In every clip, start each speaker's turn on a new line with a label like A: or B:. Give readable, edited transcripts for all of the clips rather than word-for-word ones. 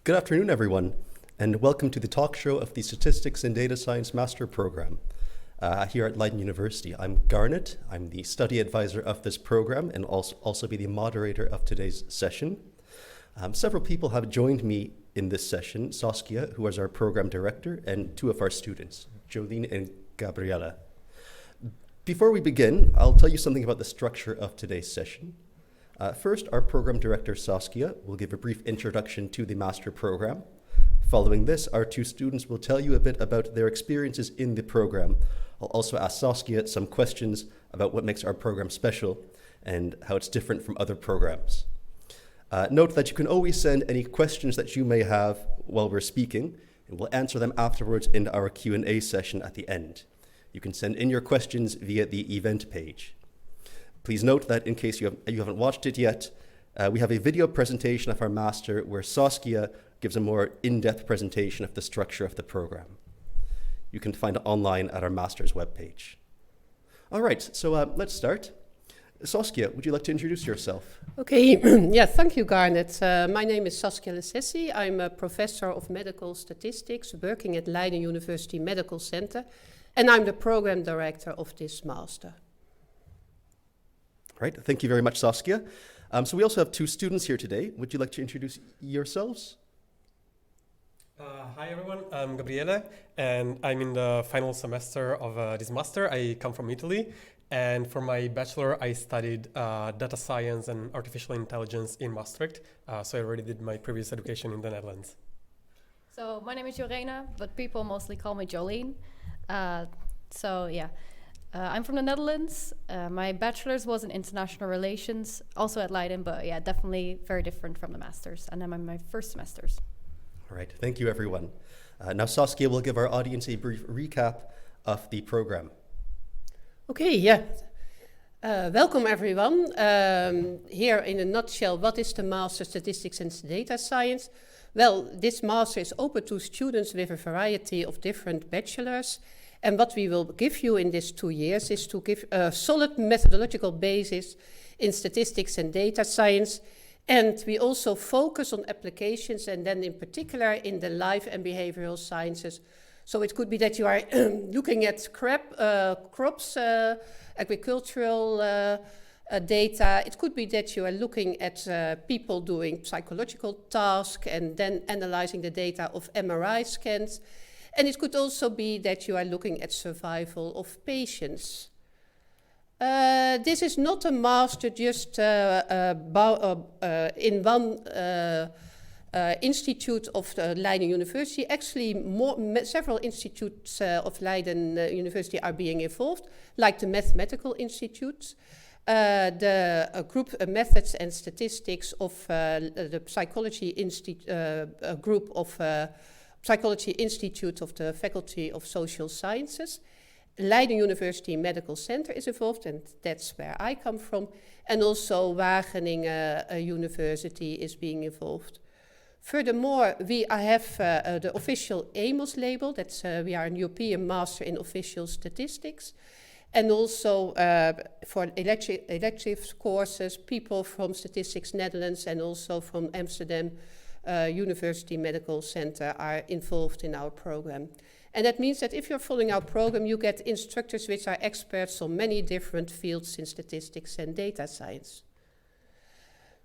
A: Good afternoon, everyone, and welcome to the talk show of the Statistics and Data Science Master Program here at Leiden University. I'm Garnet. I'm the study advisor of this program and also be the moderator of today's session. Several people have joined me in this session, Saskia, who is our program director, and two of our students, Jolene and Gabriella. Before we begin, I'll tell you something about the structure of today's session. First, our program director, Saskia, will give a brief introduction to the master program. Following this, our two students will tell you a bit about their experiences in the program. I'll also ask Saskia some questions about what makes our program special and how it's different from other programs. Note that you can always send any questions that you may have while we're speaking, and we'll answer them afterwards in our Q&A session at the end. You can send in your questions via the event page. Please note that in case you haven't watched it yet, we have a video presentation of our master where Saskia gives a more in-depth presentation of the structure of the program. You can find it online at our master's webpage. All right, so let's start. Saskia, would you like to introduce yourself?
B: Okay, yeah, thank you, Garnet. My name is Saskia Lessessi. I'm a professor of medical statistics working at Leiden University Medical Center, and I'm the program director of this master.
A: Right, thank you very much, Saskia. So we also have two students here today. Would you like to introduce yourselves?
C: Hi everyone, I'm Gabriele, and I'm in the final semester of this master. I come from Italy, and for my bachelor I studied data science and artificial intelligence in Maastricht, so I already did my previous education in the Netherlands.
D: So my name is Jorena, but people mostly call me Jolene. I'm from the Netherlands. My bachelor's was in international relations, also at Leiden, but yeah, definitely very different from the master's. And I'm in my first semesters.
A: All right, thank you, everyone. Now Saskia will give our audience a brief recap of the program.
B: Okay, yeah. Welcome, everyone. Here in a nutshell, what is the Master Statistics and Data Science? Well, this master is open to students with a variety of different bachelors. And what we will give you in these 2 years is to give a solid methodological basis in statistics and data science. And we also focus on applications, and then in particular in the life and behavioral sciences. So it could be that you are looking at crops, agricultural data. It could be that you are looking at people doing psychological tasks and then analyzing the data of MRI scans. And it could also be that you are looking at survival of patients. This is not a master just in one institute of Leiden University. Actually, several institutes of Leiden University are being involved, like the Mathematical Institute, the group Methods and Statistics of the Psychology group of Psychology Institute of the Faculty of Social Sciences. Leiden University Medical Center is involved, and that's where I come from. And also Wageningen University is being involved. Furthermore, we have the official AMOS label. That's we are a European Master in Official Statistics. And also for elective courses, people from Statistics Netherlands and also from Amsterdam University Medical Center are involved in our program. And that means that if you're following our program, you get instructors which are experts on many different fields in statistics and data science.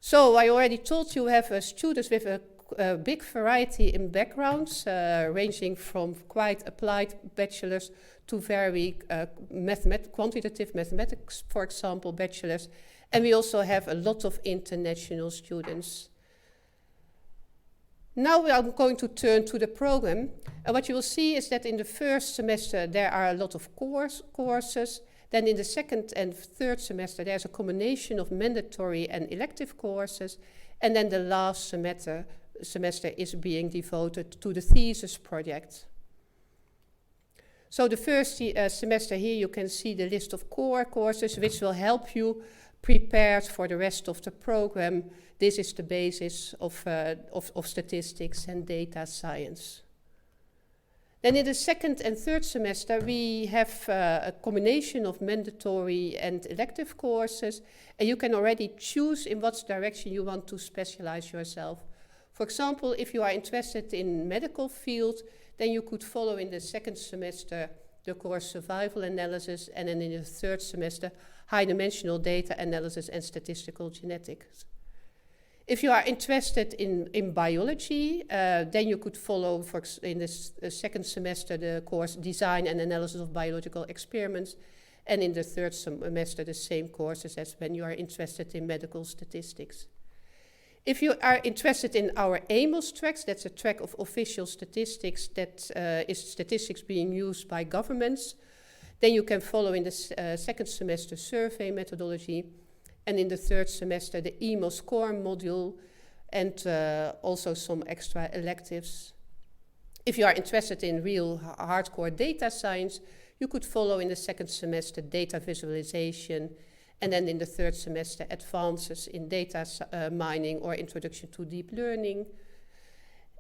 B: So I already told you we have students with a big variety in backgrounds, ranging from quite applied bachelors to very quantitative mathematics, for example, bachelors. And we also have a lot of international students. Now we are going to turn to the program. And what you will see is that in the first semester there are a lot of courses. Then in the second and third semester there's a combination of mandatory and elective courses. And then the last semester is being devoted to the thesis project. So the first semester here you can see the list of core courses which will help you prepare for the rest of the program. This is the basis of statistics and data science. Then in the second and third semester, we have a combination of mandatory and elective courses, and you can already choose in what direction you want to specialize yourself. For example, if you are interested in medical field, then you could follow in the second semester the course Survival Analysis, and then in the third semester High-Dimensional Data Analysis and Statistical Genetics. If you are interested in biology, then you could follow in the second semester the course Design and Analysis of Biological Experiments, and in the third semester the same courses as when you are interested in medical statistics. If you are interested in our AMOS tracks, that's a track of official statistics that is statistics being used by governments, then you can follow in the second semester survey methodology, and in the third semester the EMOS core module, and also some extra electives. If you are interested in real hardcore data science, you could follow in the second semester data visualization, and then in the third semester advances in data mining or introduction to deep learning.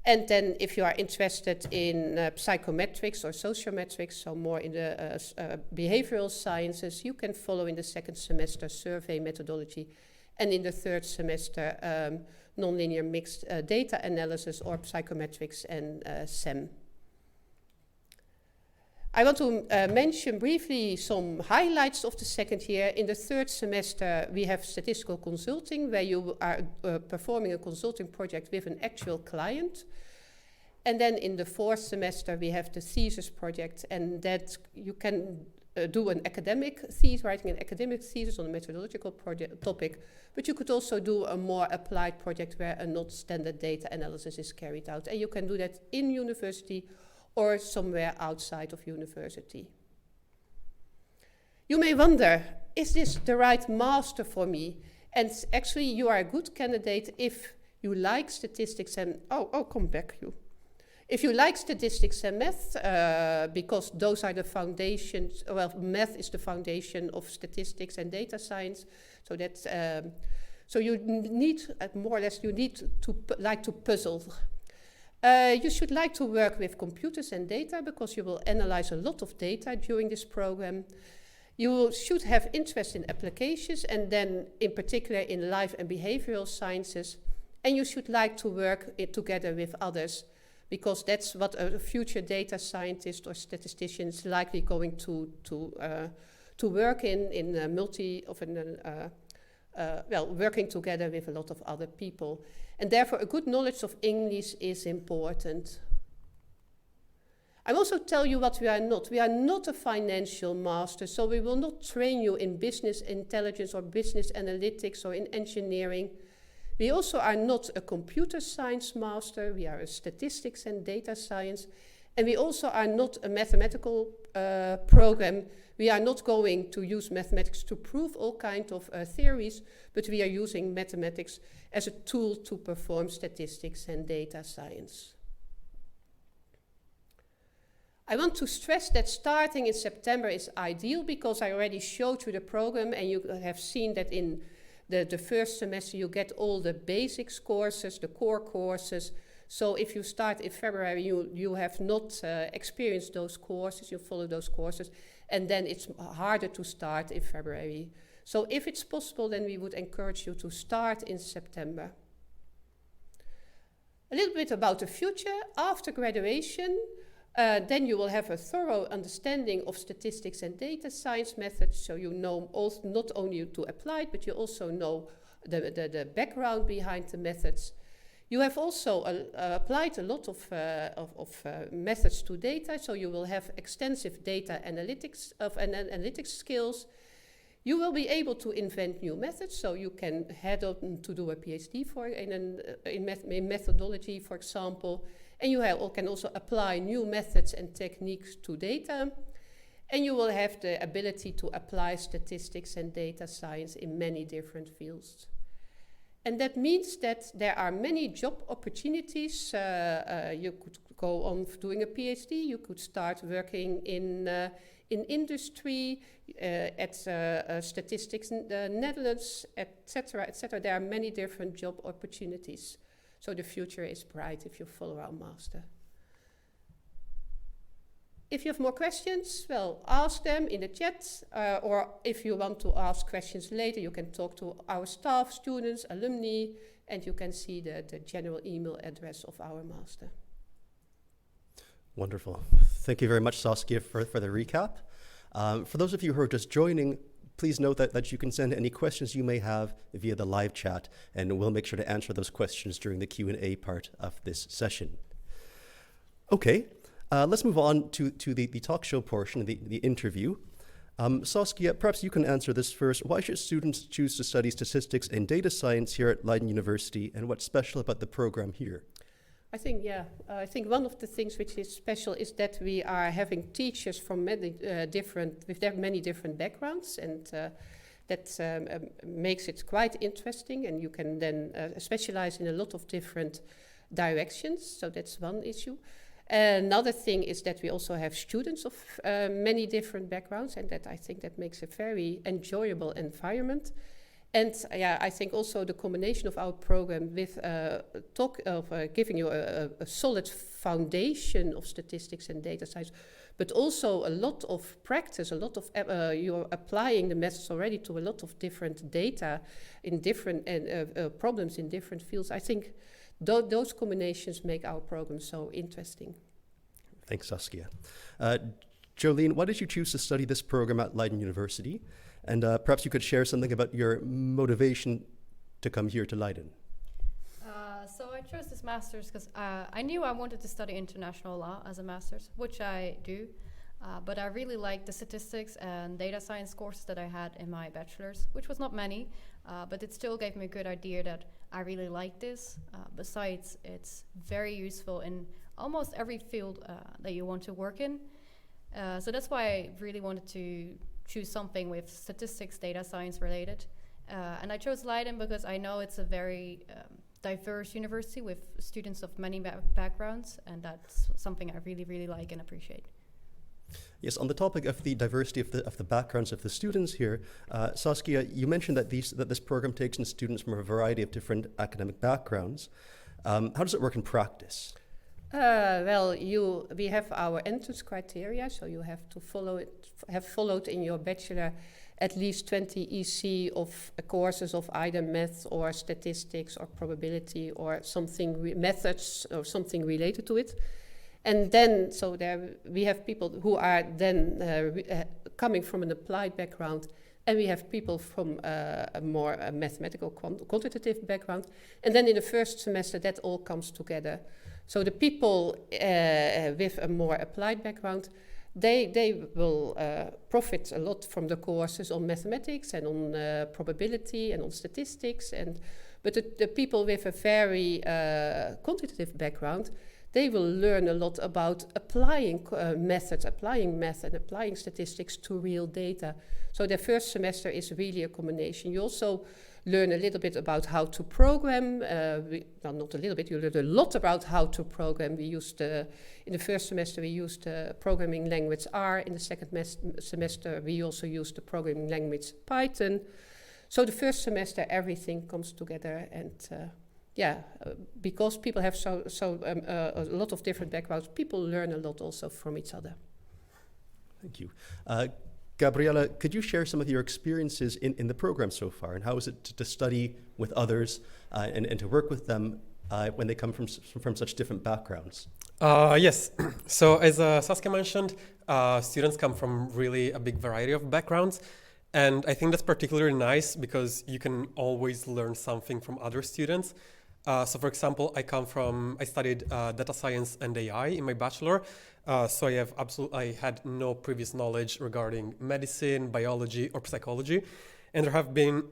B: And then if you are interested in psychometrics or sociometrics, so more in the behavioral sciences, you can follow in the second semester survey methodology, and in the third semester nonlinear mixed data analysis or psychometrics and SEM. I want to mention briefly some highlights of the second year. In the third semester, we have statistical consulting, where you are performing a consulting project with an actual client. And then in the fourth semester, we have the thesis project, and that you can do an academic thesis, writing an academic thesis on a methodological topic, but you could also do a more applied project where a not standard data analysis is carried out. And you can do that in university or somewhere outside of university. You may wonder, is this the right master for me? And actually you are a good candidate if you like statistics and, come back you. If you like statistics and math, because those are the foundations, well, math is the foundation of statistics and data science, so that's, so you need, more or less, you need to like to puzzle. You should like to work with computers and data because you will analyze a lot of data during this program. You should have interest in applications, and then in particular in life and behavioral sciences. And you should like to work together with others, because that's what a future data scientist or statistician is likely going to work in working together with a lot of other people. And therefore a good knowledge of English is important. I also tell you what we are not. We are not a financial master, so we will not train you in business intelligence or business analytics or in engineering. We also are not a computer science master. We are a statistics and data science. And we also are not a mathematical program. We are not going to use mathematics to prove all kinds of theories, but we are using mathematics as a tool to perform statistics and data science. I want to stress that starting in September is ideal because I already showed you the program, and you have seen that in the first semester you get all the basics courses, the core courses. So if you start in February, you have not experienced those courses, you follow those courses, and then it's harder to start in February. So if it's possible, then we would encourage you to start in September. A little bit about the future. After graduation, then you will have a thorough understanding of statistics and data science methods, so you know also not only to apply it, but you also know the background behind the methods. You have also applied a lot of methods to data, so you will have extensive data analytics skills. You will be able to invent new methods, so you can head on to do a PhD in methodology, for example. And you can also apply new methods and techniques to data. And you will have the ability to apply statistics and data science in many different fields. And that means that there are many job opportunities. You could go on doing a PhD, you could start working in industry, at statistics in the Netherlands, etc., etc. There are many different job opportunities. So the future is bright if you follow our master. If you have more questions, well, ask them in the chat, or if you want to ask questions later, you can talk to our staff, students, alumni, And you can see the general email address of our master.
A: Wonderful. Thank you very much, Saskia, for the recap. For those of you who are just joining, please note that you can send any questions you may have via the live chat, and we'll make sure to answer those questions during the Q&A part of this session. Okay, let's move on to the talk show portion, the interview. Saskia, perhaps you can answer this first. Why should students choose to study statistics and data science here at Leiden University, and what's special about the program here?
B: I think one of the things which is special is that we are having teachers from many different backgrounds, and that makes it quite interesting, and you can then specialize in a lot of different directions, so that's one issue. Another thing is that we also have students of many different backgrounds, and that I think that makes a very enjoyable environment. And I think also the combination of our program with giving you a solid foundation of statistics and data science, but also a lot of practice, a lot of you're applying the methods already to a lot of different data in different problems in different fields. I think those combinations make our program so interesting.
A: Thanks, Saskia. Jolene, why did you choose to study this program at Leiden University? And perhaps you could share something about your motivation to come here to Leiden.
D: So I chose this master's because I knew I wanted to study international law as a master's, which I do. But I really liked the statistics and data science courses that I had in my bachelor's, which was not many, but it still gave me a good idea that I really like this. Besides, it's very useful in almost every field that you want to work in. So that's why I really wanted to choose something with statistics, data science related. And I chose Leiden because I know it's a very diverse university with students of many backgrounds, and that's something I really, really like and appreciate.
A: Yes, on the topic of the diversity of the backgrounds of the students here, Saskia, you mentioned that this program takes in students from a variety of different academic backgrounds. How does it work in practice?
B: We have our entrance criteria, so you have to have followed in your bachelor at least 20 EC of courses of either math or statistics or probability or something methods or something related to it. And then, so there we have people who are then coming from an applied background, and we have people from a more mathematical quantitative background. And then in the first semester, that all comes together. So the people with a more applied background, they will profit a lot from the courses on mathematics and on probability and on statistics. But the people with a very quantitative background, they will learn a lot about applying methods, applying math and applying statistics to real data. So the first semester is really a combination. You also learn a little bit about how to program. Not a little bit, you learn a lot about how to program. In the first semester, we used the programming language R. In the second semester, we also used the programming language Python. So the first semester, everything comes together, and because people have a lot of different backgrounds, people learn a lot also from each other.
A: Thank you. Gabriella, could you share some of your experiences in the program so far, and how is it to study with others and to work with them when they come from such different backgrounds?
C: Yes. So as Saskia mentioned, students come from really a big variety of backgrounds. And I think that's particularly nice because you can always learn something from other students. So for example, I studied data science and AI in my bachelor. So I had no previous knowledge regarding medicine, biology, or psychology. And there have been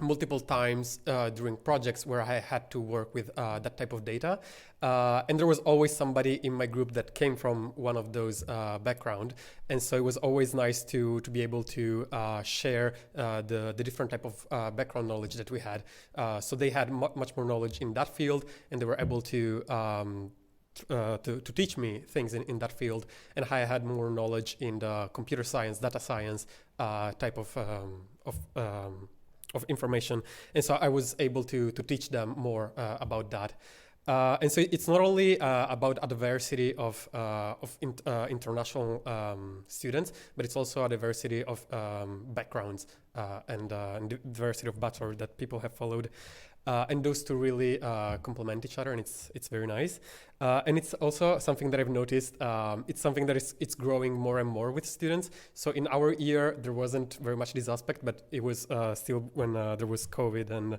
C: multiple times during projects where I had to work with that type of data. And there was always somebody in my group that came from one of those background. And so it was always nice to be able to share the different type of background knowledge that we had. So they had much more knowledge in that field, and they were able to teach me things in that field. And I had more knowledge in the computer science, data science type of information, and so I was able to teach them more about that. And so it's not only about a diversity of international students, but it's also a diversity of backgrounds and diversity of bachelor that people have followed. and those two really complement each other, and it's very nice. And it's also something that I've noticed. It's something that it's growing more and more with students. So in our year, there wasn't very much this aspect, but it was still when there was COVID and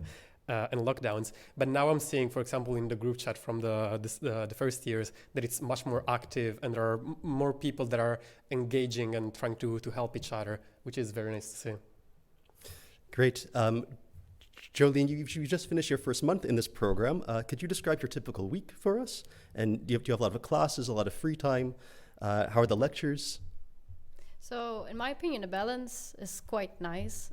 C: lockdowns. But now I'm seeing, for example, in the group chat from the first years, that it's much more active, and there are more people that are engaging and trying to help each other, which is very nice to see.
A: Great. Jolene, you just finished your first month in this program. Could you describe your typical week for us? And do you have a lot of classes, a lot of free time? How are the lectures?
D: So, in my opinion, the balance is quite nice.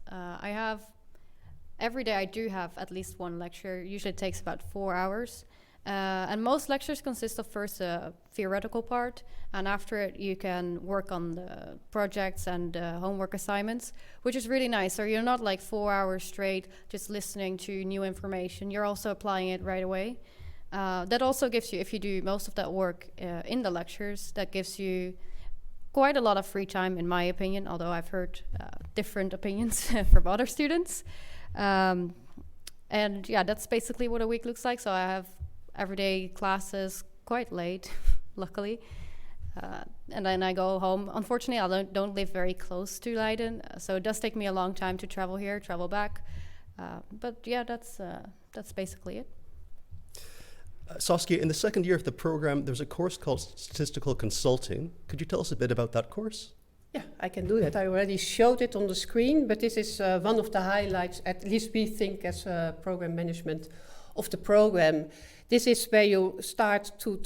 D: Every day I do have at least one lecture. Usually it takes about 4 hours. And most lectures consist of first a theoretical part, and after it you can work on the projects and homework assignments, which is really nice. So you're not like 4 hours straight just listening to new information. You're also applying it right away. That also gives you, if you do most of that work in the lectures, that gives you quite a lot of free time, in my opinion, although I've heard different opinions from other students. And yeah, that's basically what a week looks like. So I have everyday classes quite late, luckily. And then I go home. Unfortunately, I don't live very close to Leiden, so it does take me a long time to travel here, travel back. But yeah, that's basically it.
A: Saskia, in the second year of the program, there's a course called Statistical Consulting. Could you tell us a bit about that course?
B: Yeah, I can do that. I already showed it on the screen, but this is one of the highlights, at least we think as program management of the program. This is where you start to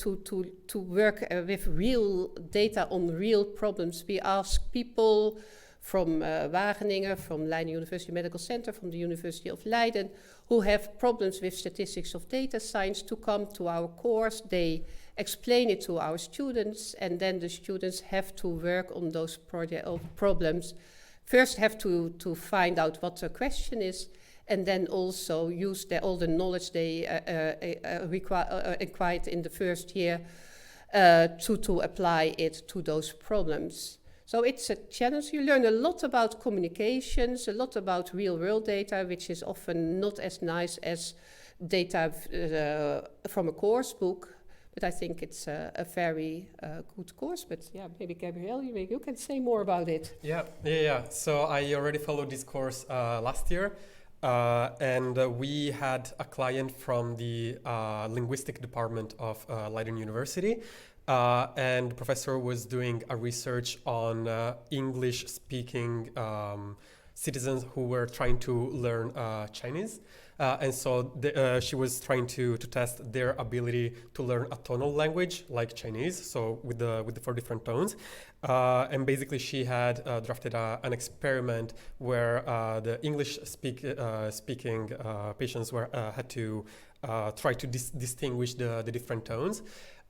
B: work with real data on real problems. We ask people from Wageningen, from Leiden University Medical Center, from the University of Leiden, who have problems with statistics of data science to come to our course. They explain it to our students, and then the students have to work on those problems. First have to find out what the question is, and then also use all the knowledge they acquired in the first year to apply it to those problems. So it's a challenge. You learn a lot about communications, a lot about real-world data, which is often not as nice as data from a course book. But I think it's a very good course. But yeah, maybe Gabrielle, you can say more about it.
C: Yeah. So I already followed this course last year. And we had a client from the linguistic department of Leiden University. And the professor was doing a research on English-speaking citizens who were trying to learn Chinese. And so she was trying to test their ability to learn a tonal language like Chinese, so with the 4 different tones. And basically she had drafted an experiment where the English speaking patients had to try to distinguish the different tones.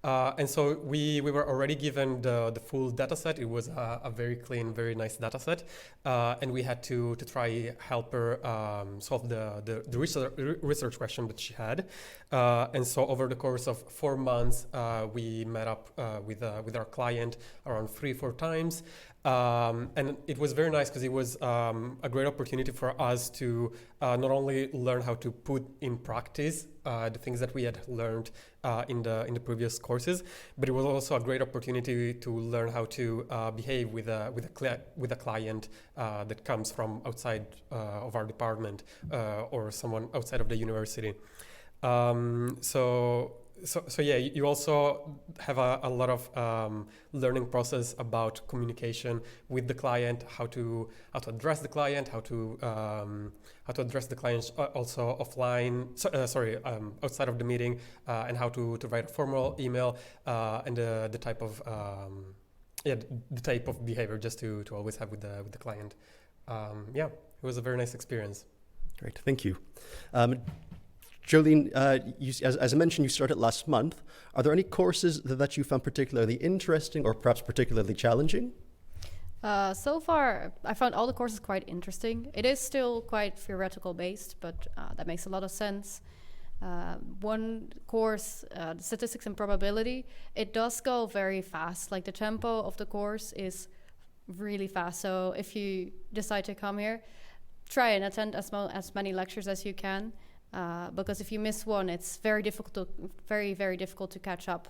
C: And so we were already given the full data set. It was a very clean, very nice data set. And we had to try help her solve the research question that she had. And so over the course of 4 months, we met up with our client around 3-4 times. And it was very nice because it was a great opportunity for us to not only learn how to put in practice the things that we had learned in the previous courses, but it was also a great opportunity to learn how to behave with a client that comes from outside of our department or someone outside of the university. So yeah, you also have a lot of learning process about communication with the client, how to address the client, how to address the clients also offline. Outside of the meeting, and how to write a formal email, and the type of behavior just to always have with the client. It was a very nice experience.
A: Great, thank you. Jolene, as I mentioned, you started last month. Are there any courses that you found particularly interesting or perhaps particularly challenging?
D: So far, I found all the courses quite interesting. It is still quite theoretical based, but that makes a lot of sense. One course, Statistics and Probability, it does go very fast. Like the tempo of the course is really fast. So if you decide to come here, try and attend as many lectures as you can. because if you miss one, it's very difficult to catch up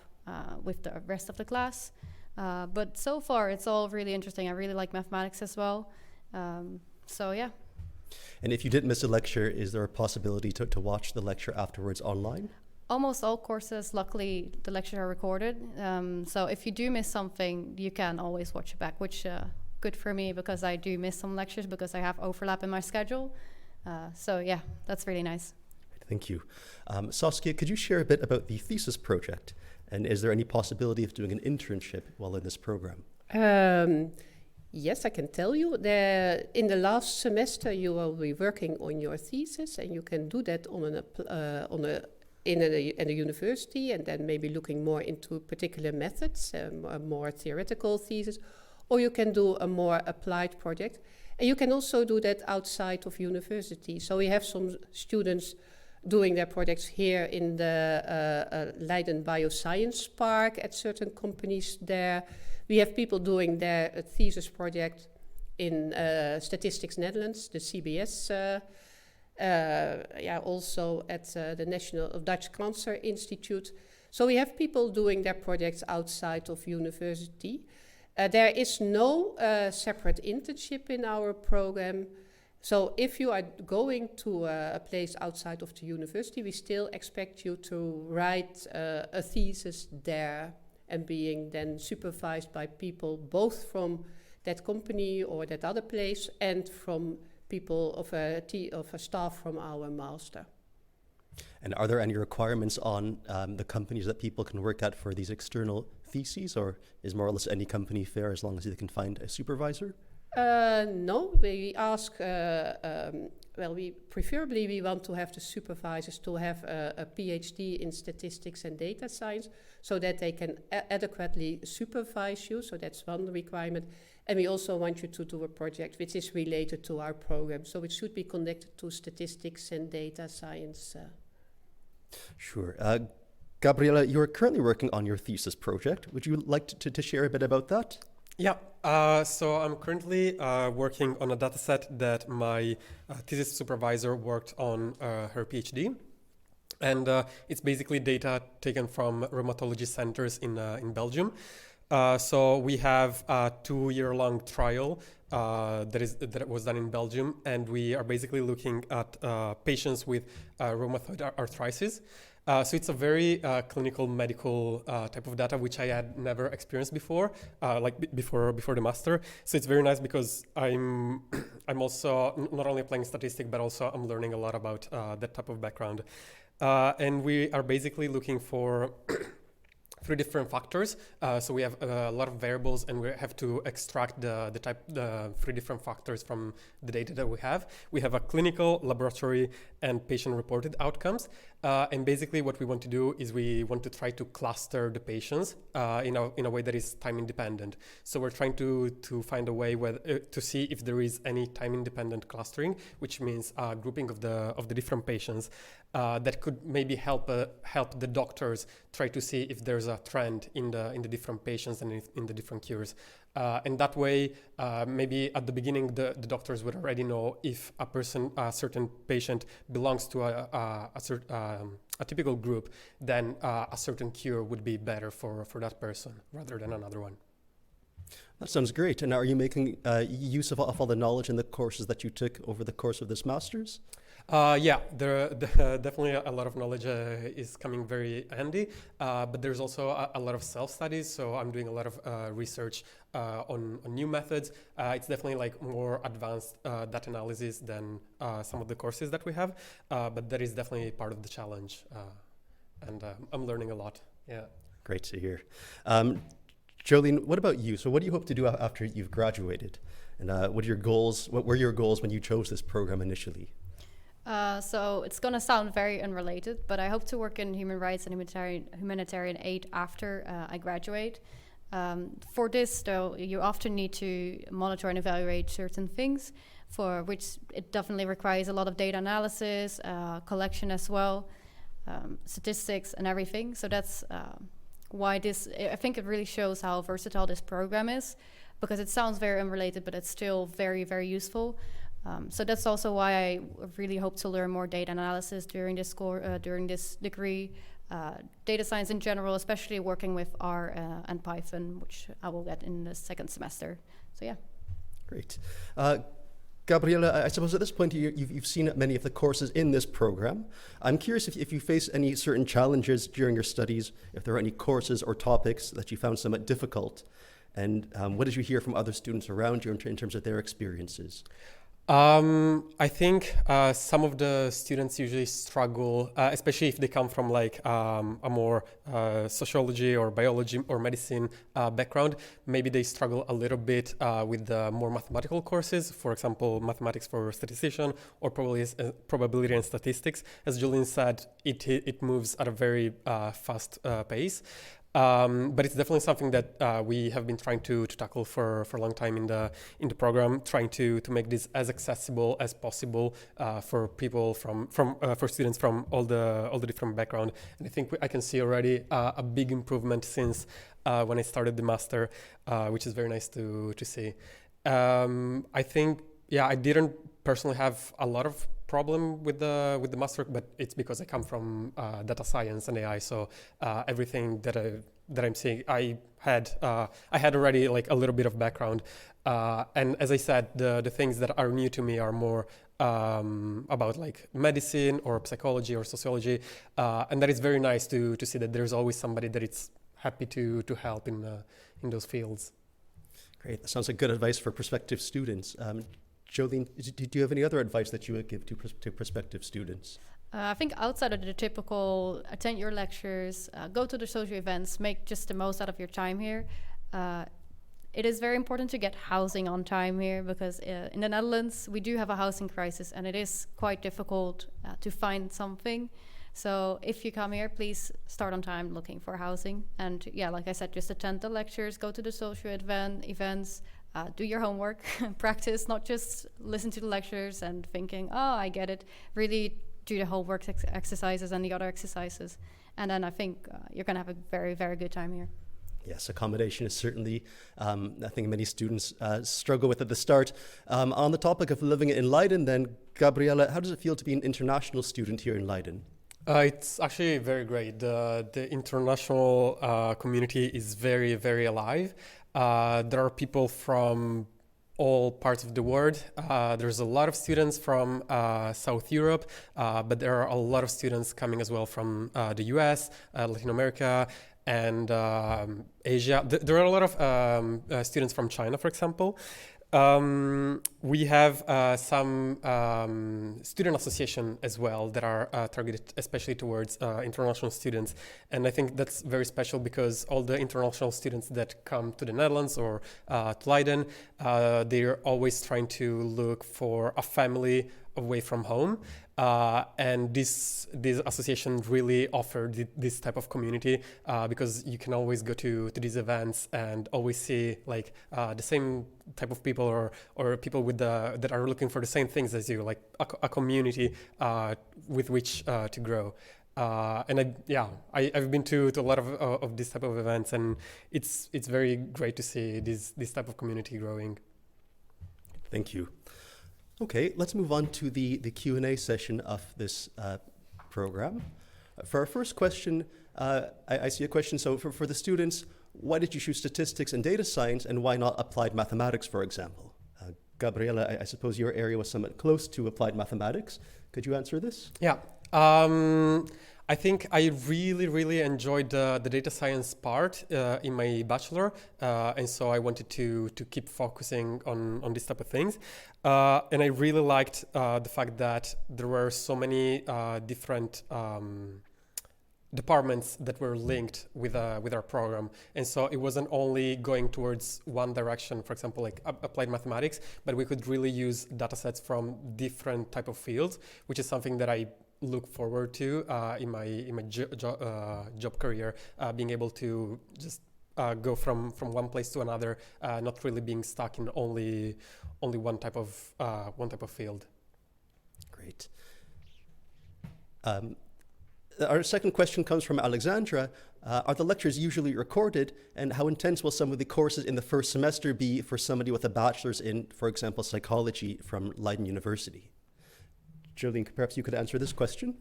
D: with the rest of the class. But so far, it's all really interesting. I really like mathematics as well. So yeah.
A: And if you did miss a lecture, is there a possibility to watch the lecture afterwards online?
D: Almost all courses, luckily, the lectures are recorded. So if you do miss something, you can always watch it back, which good for me because I do miss some lectures because I have overlap in my schedule. So yeah, that's really nice.
A: Thank you. Saskia, could you share a bit about the thesis project? And is there any possibility of doing an internship while in this program?
B: Yes, I can tell you. In the last semester, you will be working on your thesis, and you can do that in a university, and then maybe looking more into particular methods, a more theoretical thesis, or you can do a more applied project. And you can also do that outside of university. So we have some students doing their projects here in the Leiden Bioscience Park at certain companies there. We have people doing their thesis project in Statistics Netherlands, the CBS, also at the National Dutch Cancer Institute. So we have people doing their projects outside of university. There is no separate internship in our program. So if you are going to a place outside of the university, we still expect you to write a thesis there and being then supervised by people both from that company or that other place and from people of a staff from our master.
A: And are there any requirements on the companies that people can work at for these external theses, or is more or less any company fair as long as they can find a supervisor?
B: No, we ask, we want to have the supervisors to have a PhD in statistics and data science so that they can adequately supervise you. So that's one requirement. And we also want you to do a project which is related to our program. So it should be connected to statistics and data science.
A: Sure. Gabriella, you're currently working on your thesis project. Would you like to share a bit about that?
C: Yeah, so I'm currently working on a dataset that my thesis supervisor worked on her PhD. And it's basically data taken from rheumatology centers in Belgium. So we have a 2-year-long trial that was done in Belgium, and we are basically looking at patients with rheumatoid arthritis. So it's a very clinical medical type of data which I had never experienced before, before the master. So it's very nice because I'm also not only applying statistics, but also I'm learning a lot about that type of background. And we are basically looking for 3 different factors. So we have a lot of variables, and we have to extract the 3 different factors from the data that we have. We have a clinical, laboratory, and patient-reported outcomes. And basically what we want to do is we want to try to cluster the patients in a way that is time-independent. So we're trying to find a way to see if there is any time-independent clustering, which means grouping of the different patients that could maybe help the doctors try to see if there's a trend in the different patients and in the different cures. And that way, maybe at the beginning, the doctors would already know if a certain patient belongs to a typical group, then a certain cure would be better for that person rather than another one.
A: That sounds great. And are you making use of all the knowledge in the courses that you took over the course of this master's?
C: Yeah, definitely a lot of knowledge is coming very handy, but there's also a lot of self-studies. So I'm doing a lot of research on new methods. It's definitely like more advanced data analysis than some of the courses that we have, but that is definitely part of the challenge, and I'm learning a lot. Yeah.
A: Great to hear. Jolene, what about you? So what do you hope to do after you've graduated? And what were your goals when you chose this program initially?
D: So it's going to sound very unrelated, but I hope to work in human rights and humanitarian aid after I graduate. For this, though, you often need to monitor and evaluate certain things, for which it definitely requires a lot of data analysis, collection as well, statistics and everything. So that's why I think it really shows how versatile this program is, because it sounds very unrelated, but it's still very, very useful. So that's also why I really hope to learn more data analysis during this degree, data science in general, especially working with R and Python, which I will get in the second semester. So yeah.
A: Great. Gabriella, I suppose at this point you've seen many of the courses in this program. I'm curious if you face any certain challenges during your studies, if there are any courses or topics that you found somewhat difficult, and what did you hear from other students around you in terms of their experiences?
C: I think some of the students usually struggle, especially if they come from like a more sociology or biology or medicine background. Maybe they struggle a little bit with the more mathematical courses, for example, mathematics for statistician or probability and statistics. As Julian said, it moves at a very fast pace. But it's definitely something that we have been trying to tackle for a long time in the program, trying to make this as accessible as possible for people for students from all the different background. And I think I can see already a big improvement since when I started the master, which is very nice to see. I think I didn't personally have a lot of problem with the master, but it's because I come from data science and AI. So everything that I'm seeing, I had already like a little bit of background. And as I said, the things that are new to me are more about like medicine or psychology or sociology, and that is very nice to see that there's always somebody that is happy to help in those fields.
A: Great, that sounds like good advice for prospective students. Jolene, do you have any other advice that you would give to prospective students?
D: I think outside of the typical attend your lectures, go to the social events, make just the most out of your time here. It is very important to get housing on time here because in the Netherlands we do have a housing crisis and it is quite difficult to find something. So if you come here, please start on time looking for housing. And like I said, just attend the lectures, go to the social events, do your homework, practice, not just listen to the lectures and thinking, oh, I get it. Really do the homework exercises and the other exercises. And then I think you're going to have a very, very good time here.
A: Yes, accommodation is certainly, I think many students struggle with at the start. On the topic of living in Leiden then, Gabriella, how does it feel to be an international student here in Leiden?
C: It's actually very great. The international community is very, very alive. There are people from all parts of the world. There's a lot of students from South Europe, but there are a lot of students coming as well from the US, Latin America, and Asia. There are a lot of students from China, for example. We have some student association as well that are targeted especially towards international students, and I think that's very special because all the international students that come to the Netherlands or to Leiden, they're always trying to look for a family away from home, and this association really offered this type of community because you can always go to these events and always see like the same type of people or people with that are looking for the same things as you, like a community with which to grow. And I've been to a lot of this type of events, and it's very great to see this type of community growing.
A: Thank you. Okay, let's move on to the Q&A session of this program. For our first question, I see a question. So for the students, why did you choose statistics and data science, and why not applied mathematics, for example? Gabriella, I suppose your area was somewhat close to applied mathematics. Could you answer this?
C: Yeah. I think I really, really enjoyed the data science part in my bachelor, and so I wanted to keep focusing on this type of things. And I really liked the fact that there were so many different departments that were linked with our program, and so it wasn't only going towards one direction, for example like applied mathematics, but we could really use data sets from different type of fields, which is something that I look forward to in my job career, being able to just go from one place to another, not really being stuck in only one type of field.
A: Great. Our second question comes from Alexandra. Are the lectures usually recorded, and how intense will some of the courses in the first semester be for somebody with a bachelor's in, for example, psychology from Leiden University? Jolene, perhaps you could answer this question.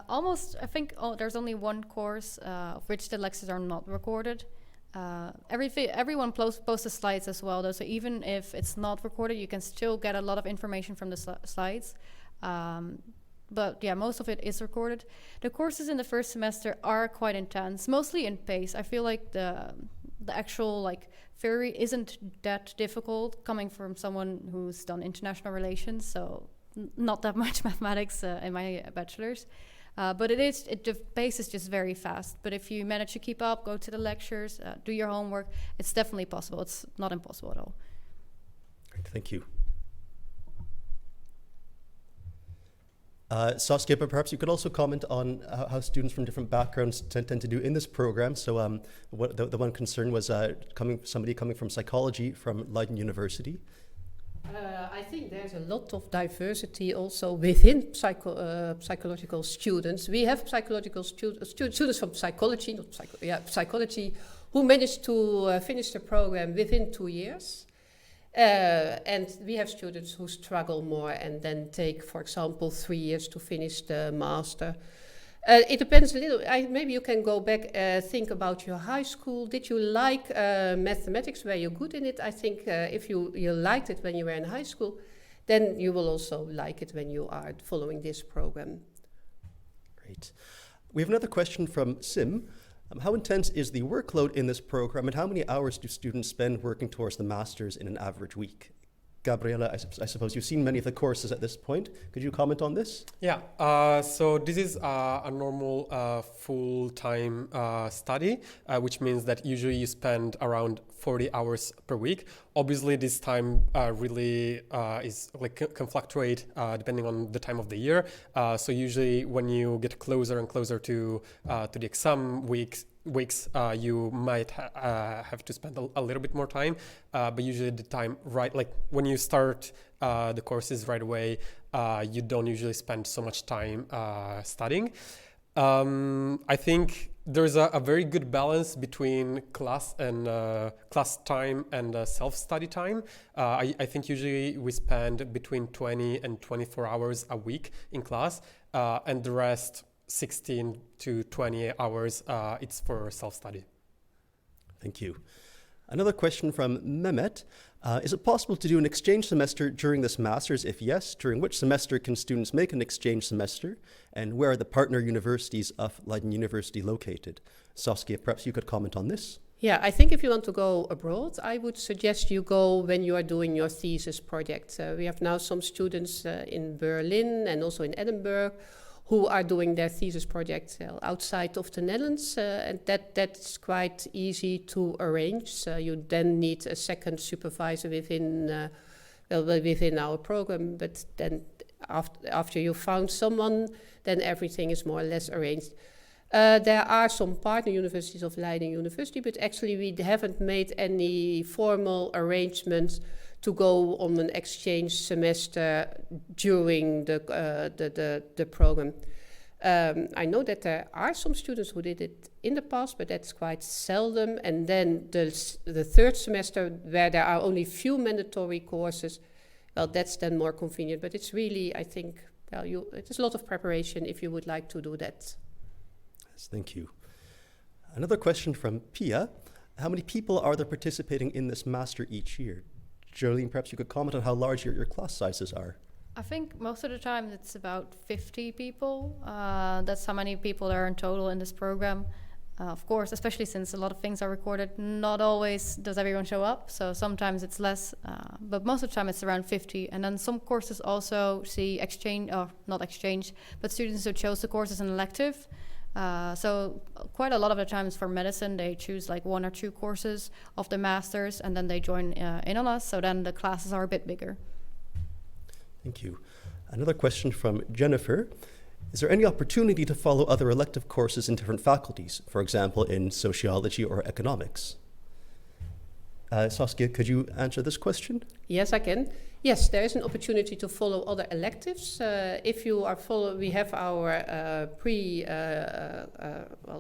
D: Almost, I think there's only one course of which the lectures are not recorded. Everyone posts the slides as well, though, so even if it's not recorded, you can still get a lot of information from the slides. But yeah, most of it is recorded. The courses in the first semester are quite intense, mostly in pace. I feel like the actual theory isn't that difficult, coming from someone who's done international relations, so not that much mathematics in my bachelor's. But the pace is just very fast. But if you manage to keep up, go to the lectures, do your homework, it's definitely possible. It's not impossible at all.
A: Great, thank you. Saskia, but perhaps you could also comment on how students from different backgrounds tend to do in this program. So the one concern was somebody coming from psychology from Leiden University.
B: I think there's a lot of diversity also within psychological students. We have psychological students from psychology, psychology, who managed to finish the program within 2 years. And we have students who struggle more and then take, for example, 3 years to finish the master. It depends a little. Maybe you can go back, think about your high school. Did you like mathematics? Were you good in it? I think if you liked it when you were in high school, then you will also like it when you are following this program.
A: Great. We have another question from Sim. How intense is the workload in this program, and how many hours do students spend working towards the masters in an average week? Gabriella, I suppose you've seen many of the courses at this point. Could you comment on this?
C: Yeah, so this is a normal full-time study, which means that usually you spend around 40 hours per week. Obviously, this time really can fluctuate depending on the time of the year. So usually when you get closer and closer to the exam weeks, you might have to spend a little bit more time, but usually the time when you start the courses right away, you don't usually spend so much time studying. I think there's a very good balance between class time and self-study time. I think usually we spend between 20 and 24 hours a week in class, and the rest 16 to 20 hours, it's for self-study.
A: Thank you. Another question from Mehmet. Is it possible to do an exchange semester during this master's? If yes, during which semester can students make an exchange semester? And where are the partner universities of Leiden University located? Saskia, perhaps you could comment on this.
B: Yeah, I think if you want to go abroad, I would suggest you go when you are doing your thesis project. We have now some students in Berlin and also in Edinburgh who are doing their thesis project outside of the Netherlands, and that's quite easy to arrange. So you then need a second supervisor within our program, but then after you found someone, then everything is more or less arranged. There are some partner universities of Leiden University, but actually we haven't made any formal arrangements to go on an exchange semester during the program. I know that there are some students who did it in the past, but that's quite seldom. And then the third semester, where there are only few mandatory courses, well, that's then more convenient. But it's really, I think, it's a lot of preparation if you would like to do that.
A: Yes, thank you. Another question from Pia. How many people are there participating in this master each year? Jolene, perhaps you could comment on how large your class sizes are.
D: I think most of the time it's about 50 people. That's how many people there are in total in this program. Of course, especially since a lot of things are recorded, not always does everyone show up. So sometimes it's less, but most of the time it's around 50. And then some courses also see not exchange, but students who chose the course as an elective. So quite a lot of the times for medicine, they choose like 1 or 2 courses of the masters, and then they join in on us. So then the classes are a bit bigger.
A: Thank you. Another question from Jennifer. Is there any opportunity to follow other elective courses in different faculties, for example, in sociology or economics? Saskia, could you answer this question?
B: Yes, I can. Yes, there is an opportunity to follow other electives. If you are we have our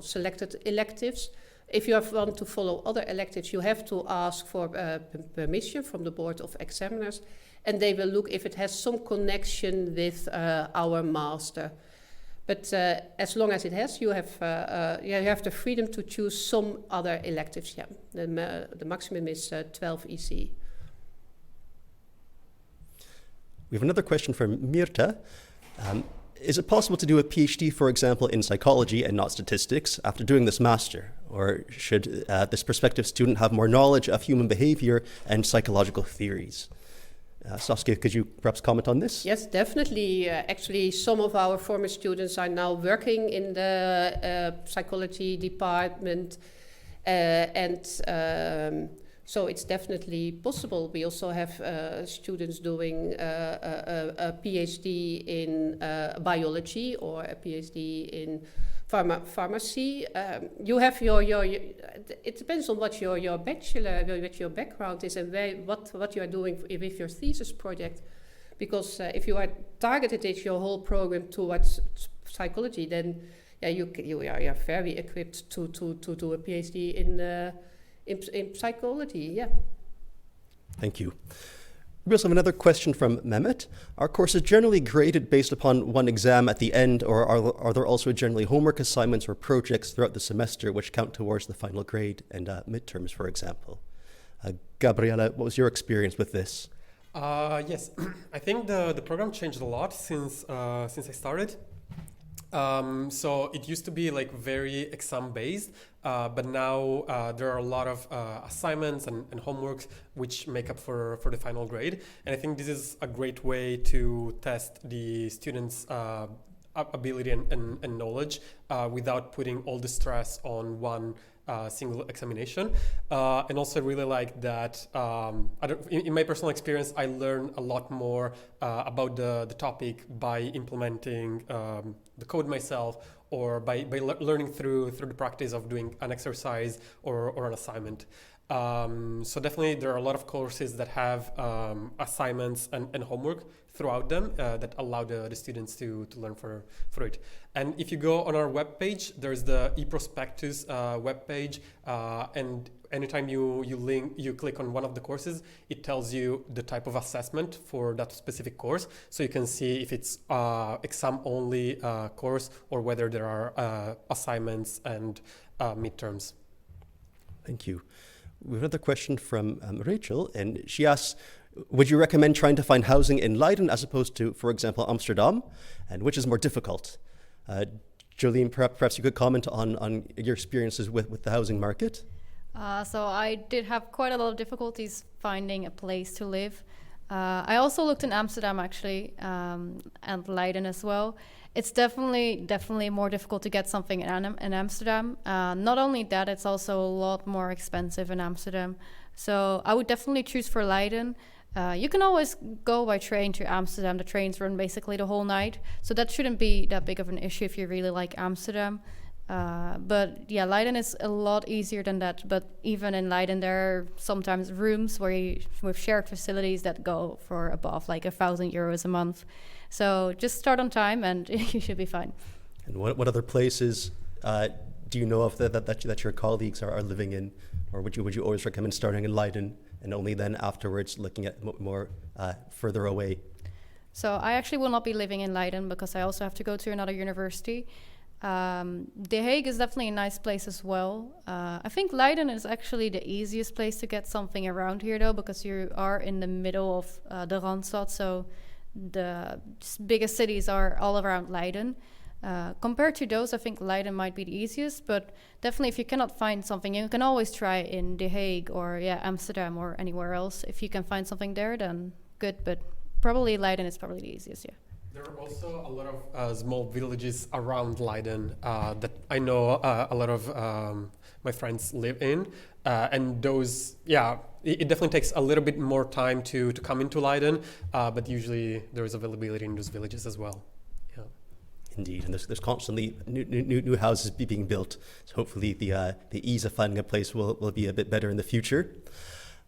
B: selected electives. If you want to follow other electives, you have to ask for permission from the Board of Examiners, and they will look if it has some connection with our master. But as long as it has, you have the freedom to choose some other electives. Yeah, the maximum is 12 EC.
A: We have another question from Mirta. Is it possible to do a PhD, for example, in psychology and not statistics after doing this master? Or should this prospective student have more knowledge of human behavior and psychological theories? Saskia, could you perhaps comment on this?
B: Yes, definitely. Actually, some of our former students are now working in the psychology department, so it's definitely possible. We also have students doing a PhD in biology or a PhD in pharmacy. You have it depends on what your bachelor, what your background is, and what you are doing with your thesis project. Because if you are targeted your whole program towards psychology, then you are very equipped to do a PhD in psychology. Yeah.
A: Thank you. We also have another question from Mehmet. Are courses generally graded based upon one exam at the end, or are there also generally homework assignments or projects throughout the semester which count towards the final grade and midterms, for example? Gabriela, what was your experience with this?
C: Yes, I think the program changed a lot since I started. So it used to be like very exam based, but now there are a lot of assignments and homeworks which make up for the final grade. And I think this is a great way to test the students' ability and knowledge without putting all the stress on one single examination. And also really like that, in my personal experience, I learned a lot more about the topic by implementing the code myself, or by learning through the practice of doing an exercise or an assignment. So definitely there are a lot of courses that have assignments and homework throughout them that allow the students to learn through it. And if you go on our webpage, there's the eProspectus webpage, and anytime you click on one of the courses, it tells you the type of assessment for that specific course. So you can see if it's exam-only course or whether there are assignments and midterms.
A: Thank you. We have another question from Rachel, and she asks, would you recommend trying to find housing in Leiden as opposed to, for example, Amsterdam? And which is more difficult? Jolene, perhaps you could comment on your experiences with the housing market?
D: So I did have quite a lot of difficulties finding a place to live. I also looked in Amsterdam actually, and Leiden as well. It's definitely more difficult to get something in Amsterdam. Not only that, it's also a lot more expensive in Amsterdam. So I would definitely choose for Leiden. You can always go by train to Amsterdam. The trains run basically the whole night. So that shouldn't be that big of an issue if you really like Amsterdam. But yeah, Leiden is a lot easier than that. But even in Leiden, there are sometimes rooms with shared facilities that go for above like €1,000 a month. So just start on time and you should be fine.
A: And what other places do you know of that your colleagues are living in? Or would you always recommend starting in Leiden and only then afterwards looking at more further away?
D: So I actually will not be living in Leiden because I also have to go to another university. The Hague is definitely a nice place as well. I think Leiden is actually the easiest place to get something around here though, because you are in the middle of the Randstad, so the biggest cities are all around Leiden. Compared to those, I think Leiden might be the easiest, but definitely if you cannot find something, you can always try in The Hague or Amsterdam or anywhere else. If you can find something there, then good, but probably Leiden is probably the easiest, yeah.
C: There are also a lot of small villages around Leiden that I know a lot of my friends live in. And those, it definitely takes a little bit more time to come into Leiden, but usually there is availability in those villages as well. Yeah.
A: Indeed, and there's constantly new houses being built. So hopefully the ease of finding a place will be a bit better in the future.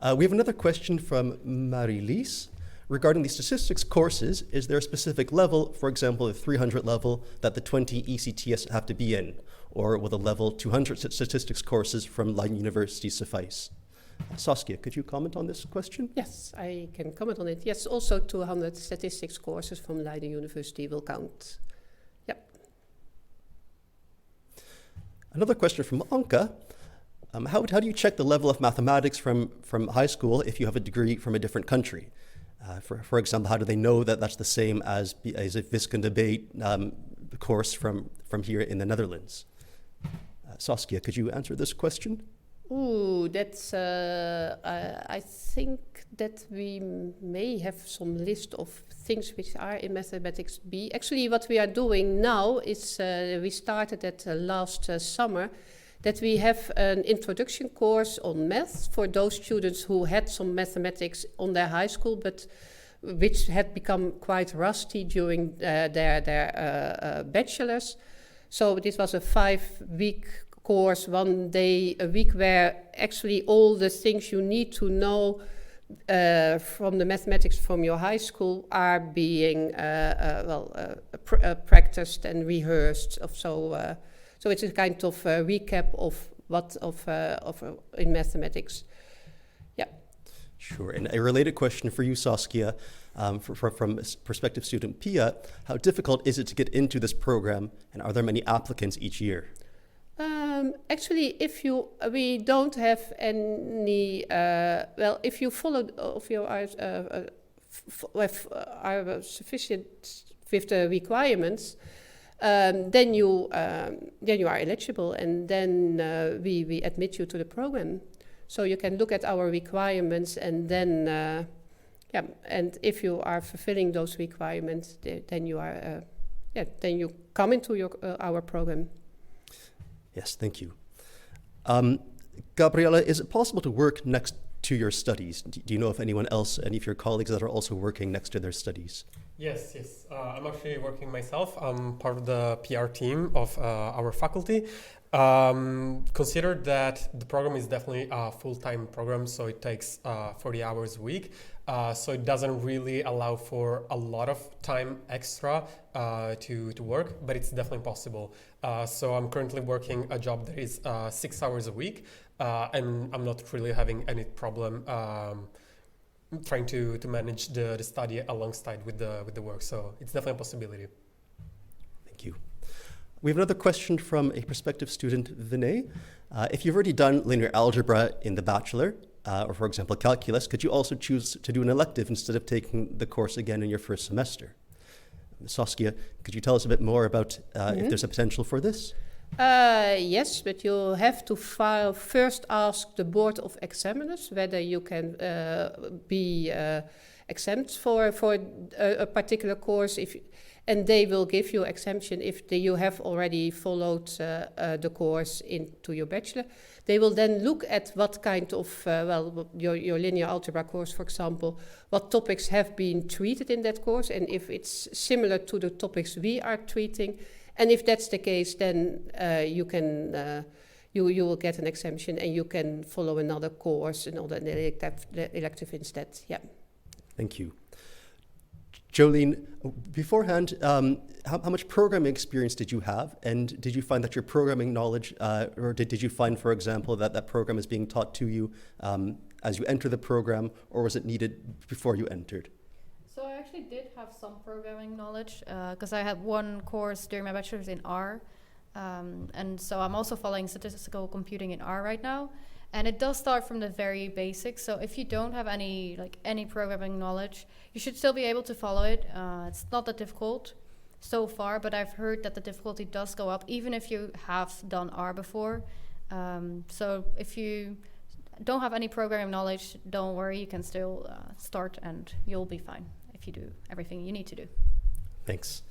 A: We have another question from Marie-Lise. Regarding the statistics courses, is there a specific level, for example, the 300 level, that the 20 ECTS have to be in? Or will the level 200 statistics courses from Leiden University suffice? Saskia, could you comment on this question?
B: Yes, I can comment on it. Yes, also 200 statistics courses from Leiden University will count. Yep.
A: Another question from Anka. How do you check the level of mathematics from high school if you have a degree from a different country? For example, how do they know that that's the same as a wiskunde debate course from here in the Netherlands? Saskia, could you answer this question?
B: Ooh, that's. I think that we may have some list of things which are in Mathematics B. Actually, what we are doing now is we started that last summer, that we have an introduction course on math for those students who had some mathematics on their high school, but which had become quite rusty during their bachelor's. So this was a 5-week course, 1 day a week, where actually all the things you need to know from the mathematics from your high school are being practiced and rehearsed. So it's a kind of recap of what in mathematics. Yeah.
A: Sure. And a related question for you, Saskia, from prospective student Pia, how difficult is it to get into this program, and are there many applicants each year?
B: Actually, we don't have any. If you follow, if you are sufficient with the requirements, then you are eligible, and then we admit you to the program. So you can look at our requirements, and then and if you are fulfilling those requirements, then you are then you come into our program.
A: Yes, thank you. Gabriella, is it possible to work next to your studies? Do you know of anyone else, any of your colleagues that are also working next to their studies?
C: Yes. I'm actually working myself. I'm part of the PR team of our faculty. Consider that the program is definitely a full-time program, so it takes 40 hours a week. So it doesn't really allow for a lot of time extra to work, but it's definitely possible. So I'm currently working a job that is 6 hours a week, and I'm not really having any problem trying to manage the study alongside with the work. So it's definitely a possibility.
A: Thank you. We have another question from a prospective student, Vinay. If you've already done linear algebra in the bachelor, or for example, calculus, could you also choose to do an elective instead of taking the course again in your first semester? Saskia, could you tell us a bit more about if there's a potential for this?
B: Yes, but you have to first ask the Board of Examiners whether you can be exempt for a particular course, and they will give you exemption if you have already followed the course into your bachelor. They will then look at what kind of, your linear algebra course, for example, what topics have been treated in that course, and if it's similar to the topics we are treating. And if that's the case, then you will get an exemption, and you can follow another course, another elective instead. Yeah.
A: Thank you. Jolene, beforehand, how much programming experience did you have? And did you find that your programming knowledge, or did you find, for example, that program is being taught to you as you enter the program, or was it needed before you entered?
D: So I actually did have some programming knowledge because I had one course during my bachelor's in R. And so I'm also following statistical computing in R right now. And it does start from the very basics. So if you don't have any programming knowledge, you should still be able to follow it. It's not that difficult so far, but I've heard that the difficulty does go up even if you have done R before. So if you don't have any programming knowledge, don't worry, you can still start and you'll be fine if you do everything you need to do.
A: Thanks.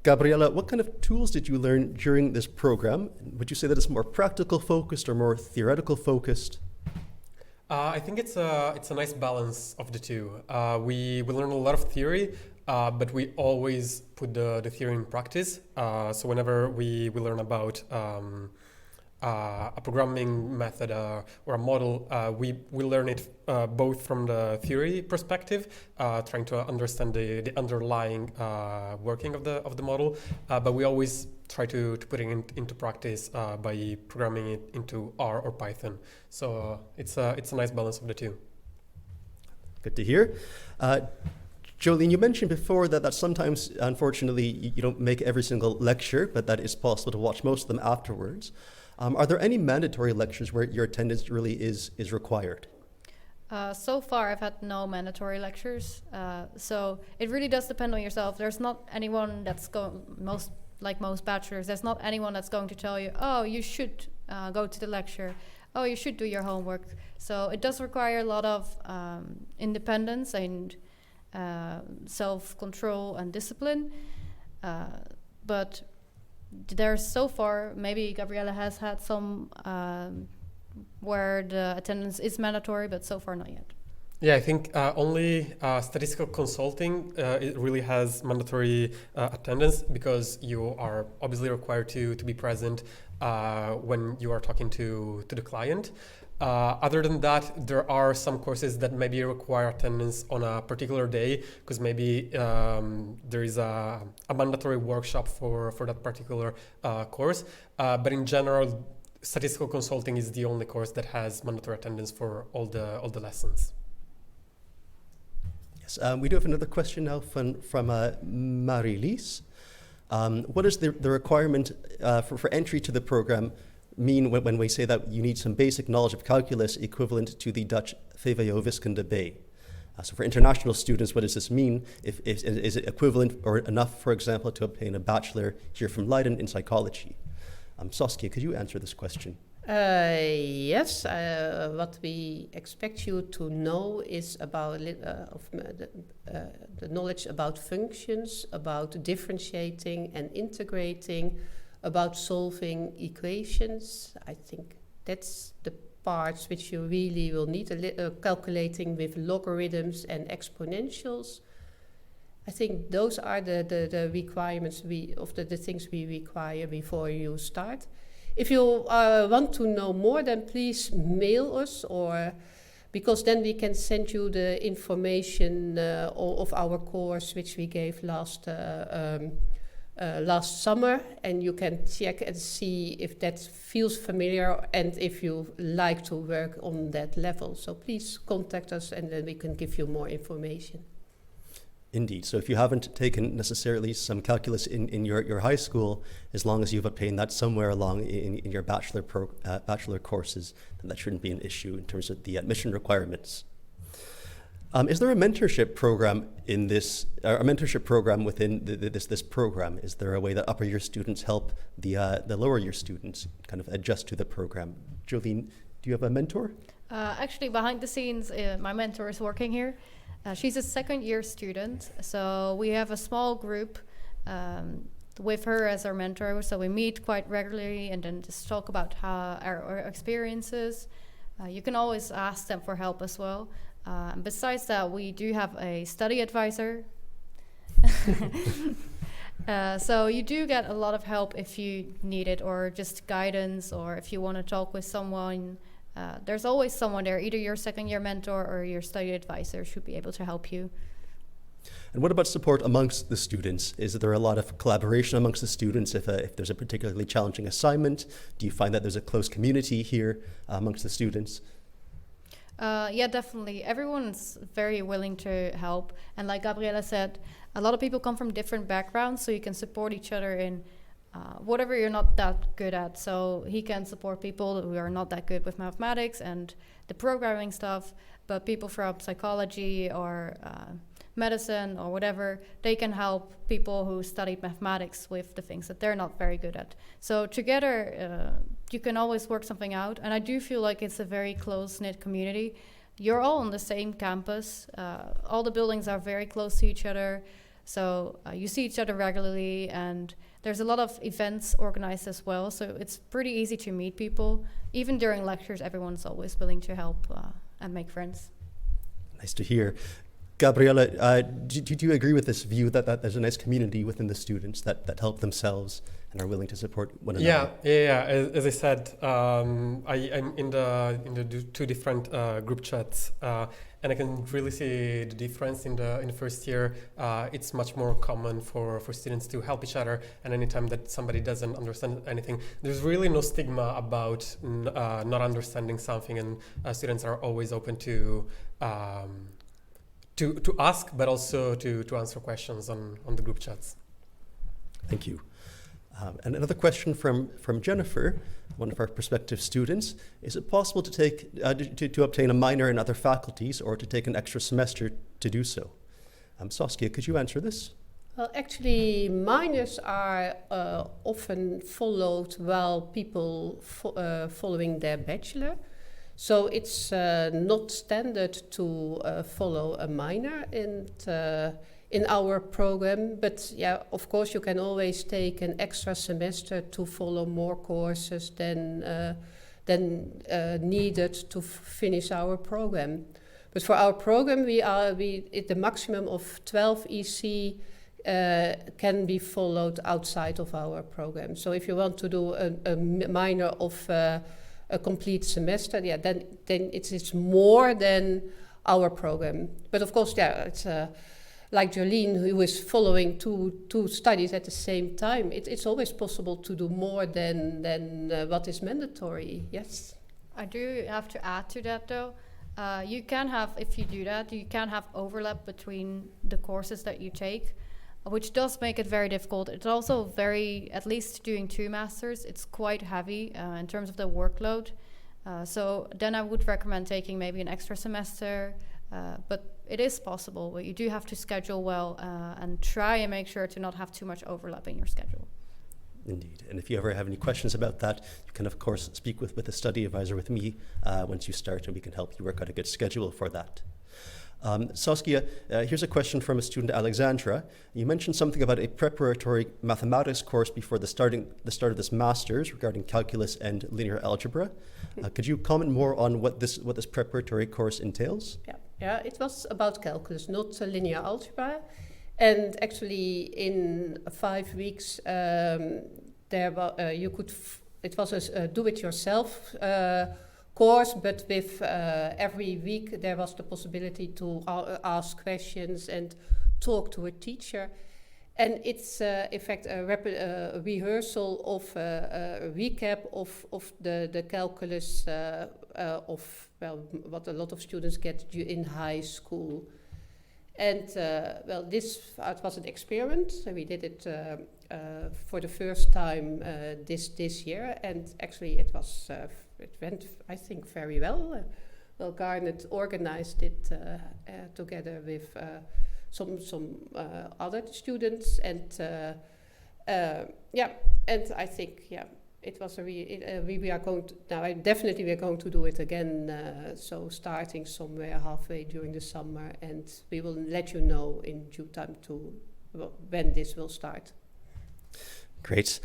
A: Gabriella, what kind of tools did you learn during this program? Would you say that it's more practical focused or more theoretical focused?
C: I think it's a nice balance of the two. We learn a lot of theory, but we always put the theory in practice. So whenever we learn about a programming method or a model, we learn it both from the theory perspective, trying to understand the underlying working of the model, but we always try to put it into practice by programming it into R or Python. So it's a nice balance of the two.
A: Good to hear. Jolene, you mentioned before that sometimes, unfortunately, you don't make every single lecture, but that it's possible to watch most of them afterwards. Are there any mandatory lectures where your attendance really is required?
D: So far, I've had no mandatory lectures. So it really does depend on yourself. There's not anyone that's like most bachelors, there's not anyone that's going to tell you, oh, you should go to the lecture. Oh, you should do your homework. So it does require a lot of independence and self-control and discipline. But there's so far, maybe Gabriella has had some where the attendance is mandatory, but so far not yet.
C: Yeah, I think only statistical consulting it really has mandatory attendance, because you are obviously required to be present when you are talking to the client. Other than that, there are some courses that maybe require attendance on a particular day, because maybe there is a mandatory workshop for that particular course. But in general, statistical consulting is the only course that has mandatory attendance for all the lessons.
A: Yes, we do have another question now from Marie-Lise. What is the requirement for entry to the program mean when we say that you need some basic knowledge of calculus equivalent to the Dutch VWO-wiskunde B? So for international students, what does this mean? Is it equivalent or enough, for example, to obtain a bachelor here from Leiden in psychology? Saskia, could you answer this question?
B: Yes, what we expect you to know is about the knowledge about functions, about differentiating and integrating, about solving equations. I think that's the parts which you really will need, calculating with logarithms and exponentials. I think those are the requirements the things we require before you start. If you want to know more, then please mail us, because then we can send you the information of our course which we gave last summer, and you can check and see if that feels familiar and if you like to work on that level. So please contact us and then we can give you more information.
A: Indeed. So if you haven't taken necessarily some calculus in your high school, as long as you've obtained that somewhere along in your bachelor courses, then that shouldn't be an issue in terms of the admission requirements. Is there a mentorship program in this, or a mentorship program within this program? Is there a way that upper year students help the lower year students kind of adjust to the program? Jolene, do you have a mentor?
D: Actually, behind the scenes, my mentor is working here. She's a second year student, so we have a small group with her as our mentor. So we meet quite regularly and then just talk about our experiences. You can always ask them for help as well. Besides that, we do have a study advisor. So you do get a lot of help if you need it, or just guidance, or if you want to talk with someone. There's always someone there, either your second year mentor or your study advisor should be able to help you.
A: And what about support amongst the students? Is there a lot of collaboration amongst the students if there's a particularly challenging assignment? Do you find that there's a close community here amongst the students?
D: Yeah, definitely. Everyone's very willing to help. And like Gabriella said, a lot of people come from different backgrounds, so you can support each other in whatever you're not that good at. So he can support people who are not that good with mathematics and the programming stuff, but people from psychology or medicine or whatever, they can help people who studied mathematics with the things that they're not very good at. So together, you can always work something out. And I do feel like it's a very close-knit community. You're all on the same campus. All the buildings are very close to each other. So you see each other regularly, and there's a lot of events organized as well. So it's pretty easy to meet people. Even during lectures, everyone's always willing to help and make friends.
A: Nice to hear. Gabriella, do you agree with this view that there's a nice community within the students that help themselves and are willing to support one another?
C: Yeah. As I said, I'm in the two different group chats, and I can really see the difference in the first year. It's much more common for students to help each other, and anytime that somebody doesn't understand anything, there's really no stigma about not understanding something, and students are always open to ask, but also to answer questions on the group chats.
A: Thank you. And another question from Jennifer, one of our prospective students. Is it possible to take to obtain a minor in other faculties or to take an extra semester to do so? Saskia, could you answer this?
B: Well, actually, minors are often followed while people following their bachelor. So it's not standard to follow a minor in our program, but yeah, of course you can always take an extra semester to follow more courses than needed to finish our program. But for our program, the maximum of 12 EC can be followed outside of our program. So if you want to do a minor of a complete semester, yeah, then it's more than our program. But of course, yeah, it's like Jolene, who is following two studies at the same time. It's always possible to do more than what is mandatory. Yes.
D: I do have to add to that though. You can have, if you do that, you can have overlap between the courses that you take, which does make it very difficult. It's also at least doing 2 masters, it's quite heavy in terms of the workload. So then I would recommend taking maybe an extra semester, but it is possible, but you do have to schedule well and try and make sure to not have too much overlap in your schedule.
A: Indeed. And if you ever have any questions about that, you can, of course, speak with a study advisor with me once you start, and we can help you work out a good schedule for that. Saskia, here's a question from a student, Alexandra. You mentioned something about a preparatory mathematics course before the start of this master's regarding calculus and linear algebra. Could you comment more on what this preparatory course entails?
B: Yeah, it was about calculus, not linear algebra. And actually, in 5 weeks, it was a do-it-yourself course, but with every week there was the possibility to ask questions and talk to a teacher. And it's in fact a rehearsal of a recap of the calculus of what a lot of students get in high school. And this was an experiment. So we did it for the first time this year, and actually it went, I think, very well. Garnet organized it together with some other students, and and I think it was we are going to now. Definitely, we're going to do it again. So starting somewhere halfway during the summer, and we will let you know in due time when this will start.
A: Great.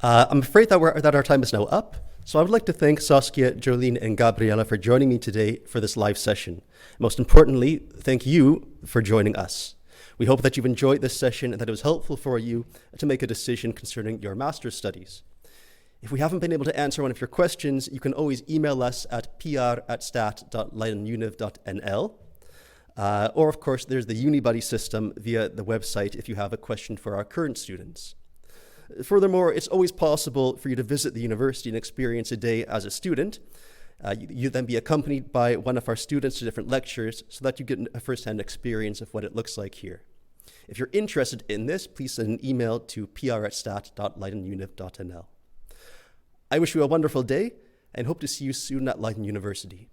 A: I'm afraid that our time is now up. So I would like to thank Saskia, Jolene, and Gabriella for joining me today for this live session. Most importantly, thank you for joining us. We hope that you've enjoyed this session and that it was helpful for you to make a decision concerning your master's studies. If we haven't been able to answer one of your questions, you can always email us at pr@stat.leidenuniv.nl. Or, of course, there's the UniBuddy system via the website if you have a question for our current students. Furthermore, it's always possible for you to visit the university and experience a day as a student. You then be accompanied by one of our students to different lectures so that you get a first-hand experience of what it looks like here. If you're interested in this, please send an email to pr@stat.leidenuniv.nl. I wish you a wonderful day and hope to see you soon at Leiden University.